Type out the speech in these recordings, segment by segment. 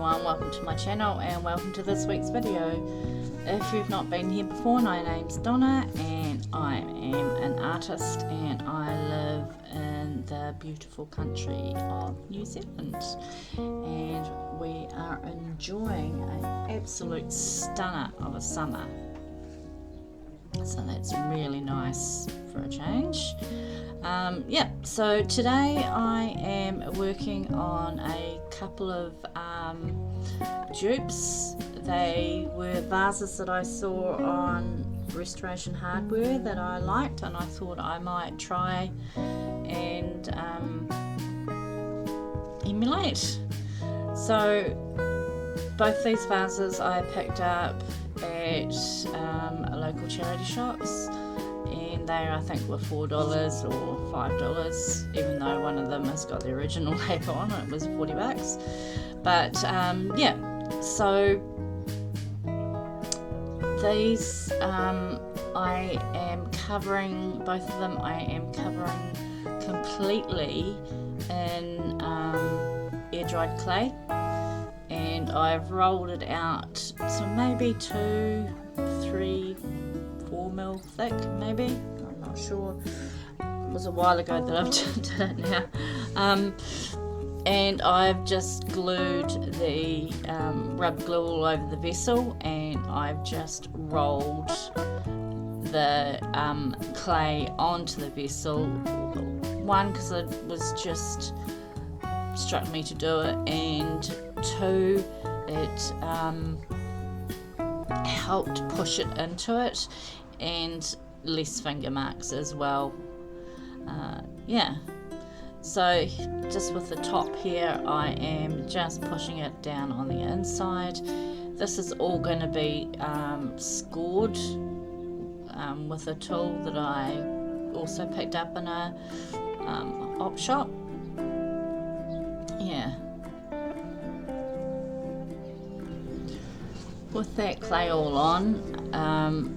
everyone, welcome to my channel and welcome to this week's video. If you've not been here before, my name's Donna and I am an artist and I live in the beautiful country of New Zealand, and we are enjoying an absolute stunner of a summer, so that's really nice for a change. So today I am working on a couple of dupes. They were vases that I saw on Restoration Hardware that I liked, and I thought I might try and emulate. So both these vases I picked up at local charity shops, and they I think were $4 or $5, even though one of them has got the original label on it. It was 40 bucks. But so these I am covering, both of them I am covering completely in air dried clay, and I've rolled it out to maybe 2, 3, 4 mil thick, maybe, I'm not sure. It was a while ago that I've done it now. And I've just glued the rub glue all over the vessel, and I've just rolled the clay onto the vessel. One, because it was just struck me to do it, and two, it helped push it into it, and less finger marks as well. So just with the top here, I am just pushing it down on the inside. This is all going to be scored with a tool that I also picked up in a op shop. With that clay all on,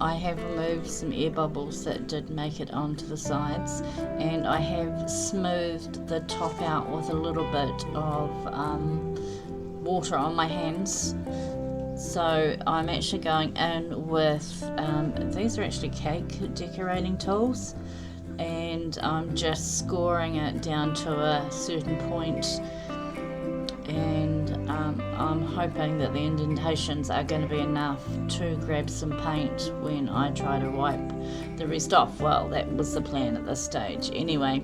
I have removed some air bubbles that did make it onto the sides, and I have smoothed the top out with a little bit of water on my hands. So I'm actually going in with, these are actually cake decorating tools, and I'm just scoring it down to a certain point, and I'm hoping that the indentations are going to be enough to grab some paint when I try to wipe the rest off. Well, that was the plan at this stage anyway.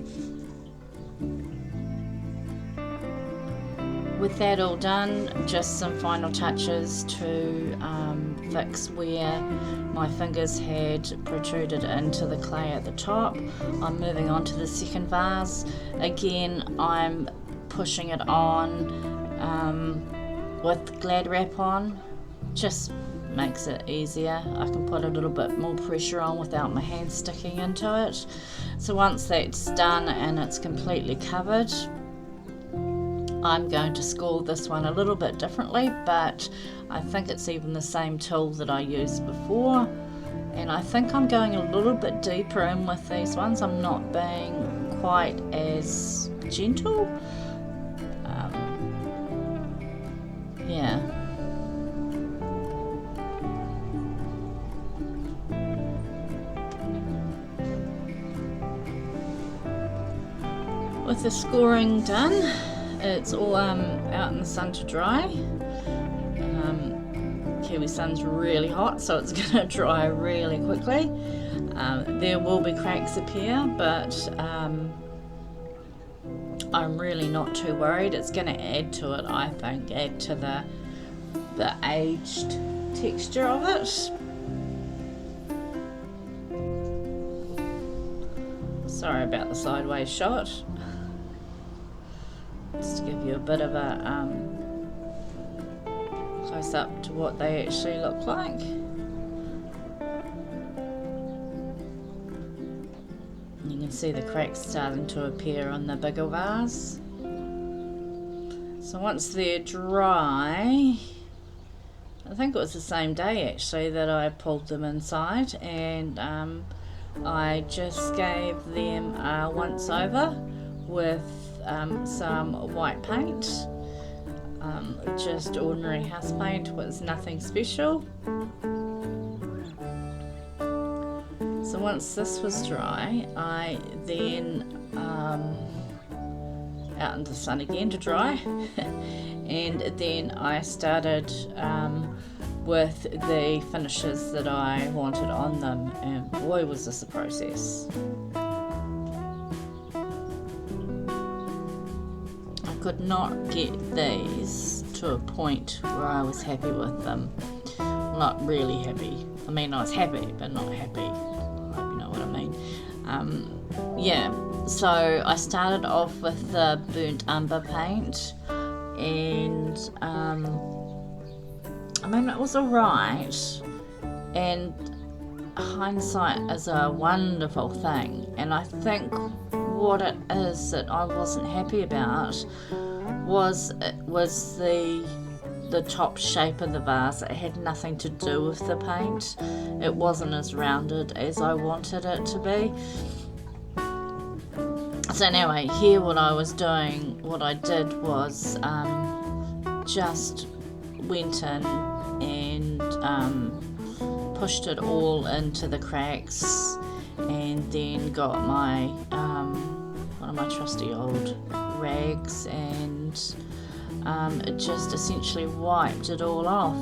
With that all done, just some final touches to fix where my fingers had protruded into the clay at the top. I'm moving on to the second vase. Again, I'm pushing it on with Glad wrap on. Just makes it easier. I can put a little bit more pressure on without my hand sticking into it. So once that's done and it's completely covered, I'm going to score this one a little bit differently, but I think it's even the same tool that I used before, and I think I'm going a little bit deeper in with these ones. I'm not being quite as gentle. With the scoring done, it's all out in the sun to dry. Kiwi sun's really hot, so it's going to dry really quickly. There will be cracks appear, but I'm really not too worried. It's going to add to it, I think, add to the aged texture of it. Sorry about the sideways shot. Just to give you a bit of a close up to what they actually look like. You can see the cracks starting to appear on the bigger vase. So once they're dry, I think it was the same day actually that I pulled them inside, and I just gave them a once over with some white paint. just ordinary house paint, was nothing special. So once this was dry, I then out in the sun again to dry, and then I started with the finishes that I wanted on them, and boy was this a process. I could not get these to a point where I was happy with them. Not really happy. I mean, I was happy, but not happy. I hope you know what I mean. Yeah, so I started off with the burnt umber paint, and I mean, it was alright, and hindsight is a wonderful thing, and I think what it is that I wasn't happy about was the top shape of the vase. It had nothing to do with the paint. It wasn't as rounded as I wanted it to be. So anyway, here what I did was just went in and pushed it all into the cracks, and then got my one of my trusty old rags, and it just essentially wiped it all off.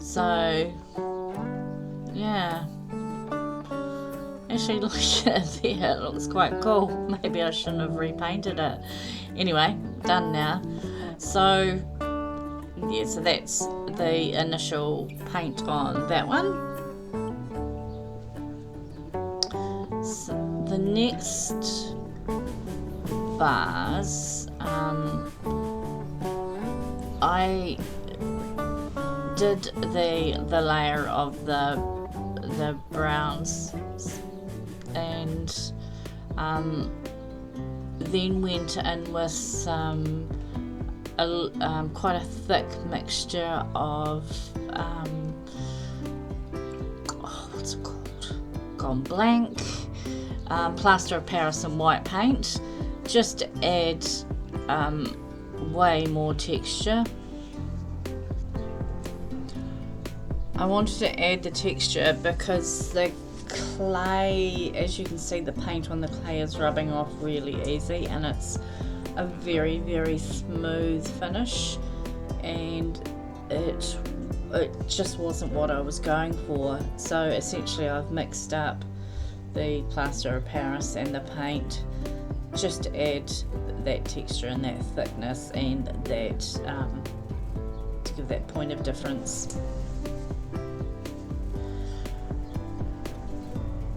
So yeah, actually look at it there, it looks quite cool. Maybe I shouldn't have repainted it. Anyway, done now. So yeah, so that's the initial paint on that one. So the next vase, I did the layer of the browns, and then went in with some quite a thick mixture of what's it called? Gone blank. Plaster of Paris and white paint, just to add way more texture. I wanted to add the texture because the clay, as you can see, the paint on the clay is rubbing off really easy, and it's a very, very smooth finish, and it just wasn't what I was going for. So essentially I've mixed up the Plaster of Paris and the paint just to add that texture and that thickness, and that to give that point of difference.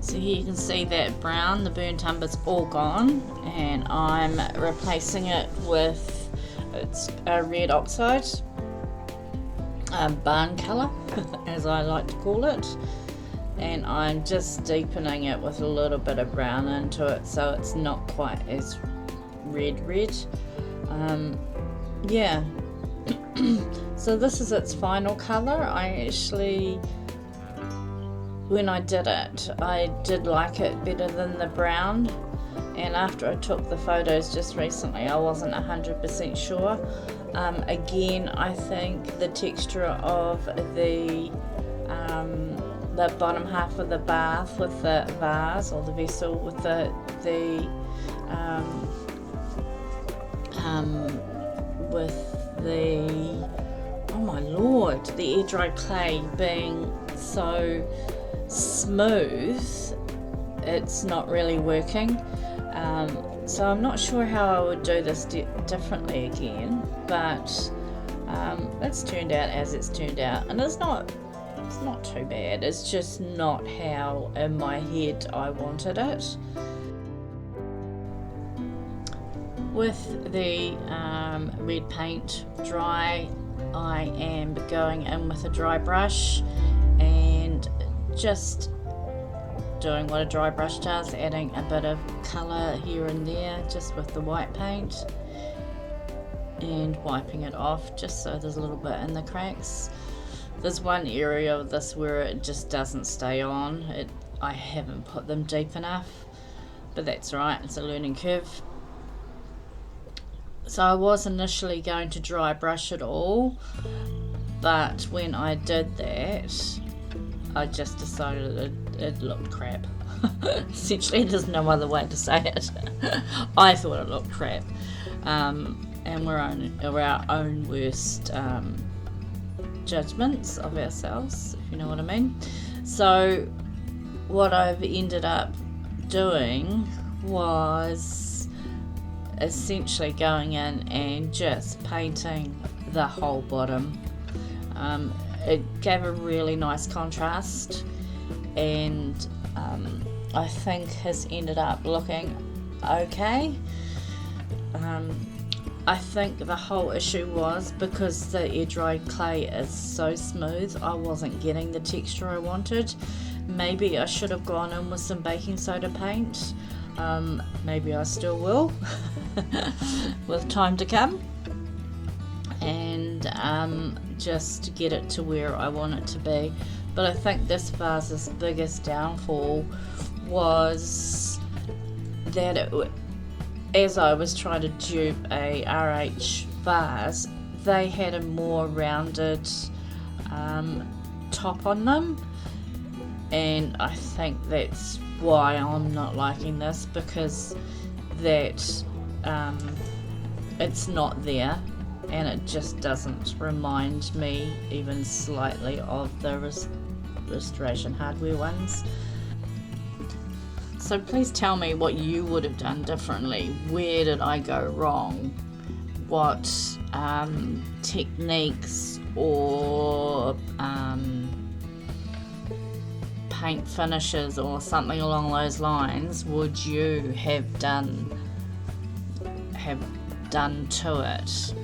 So here you can see that brown, the burnt umber's all gone, and I'm replacing it with, it's a red oxide, barn colour as I like to call it, and I'm just deepening it with a little bit of brown into it so it's not quite as red. Yeah. So this is its final colour. I actually, when I did it, I did like it better than the brown, and after I took the photos just recently I wasn't 100% sure. Again, I think the texture of the bottom half of the bath with the vase or the vessel with the oh my lord, the air dried clay being so smooth, it's not really working. So I'm not sure how I would do this differently again, but it's turned out as it's turned out, and it's not too bad. It's just not how in my head I wanted it. With the red paint dry, I am going in with a dry brush and just doing what a dry brush does, adding a bit of colour here and there just with the white paint, and wiping it off just so there's a little bit in the cracks. There's one area of this where it just doesn't stay on. I haven't put them deep enough, but that's right, it's a learning curve. So I was initially going to dry brush it all, but when I did that, I just decided it looked crap. Essentially, there's no other way to say it. I thought it looked crap. And we're our own worst judgments of ourselves, if you know what I mean. So what I've ended up doing was essentially going in and just painting the whole bottom. It gave a really nice contrast, and I think has ended up looking okay. I think the whole issue was because the air dried clay is so smooth, I wasn't getting the texture I wanted. Maybe I should have gone in with some baking soda paint. Maybe I still will with time to come, and just get it to where I want it to be. But I think this vase's biggest downfall was that as I was trying to dupe a RH vase, they had a more rounded top on them, and I think that's why I'm not liking this, because that it's not there, and it just doesn't remind me even slightly of the Restoration Hardware ones. So please tell me what you would have done differently. Where did I go wrong? What techniques or paint finishes or something along those lines would you have done to it?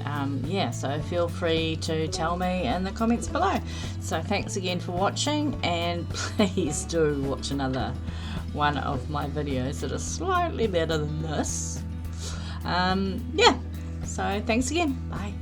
Yeah, so feel free to tell me in the comments below. So thanks again for watching, and please do watch another one of my videos that is slightly better than this. Yeah, so thanks again. Bye.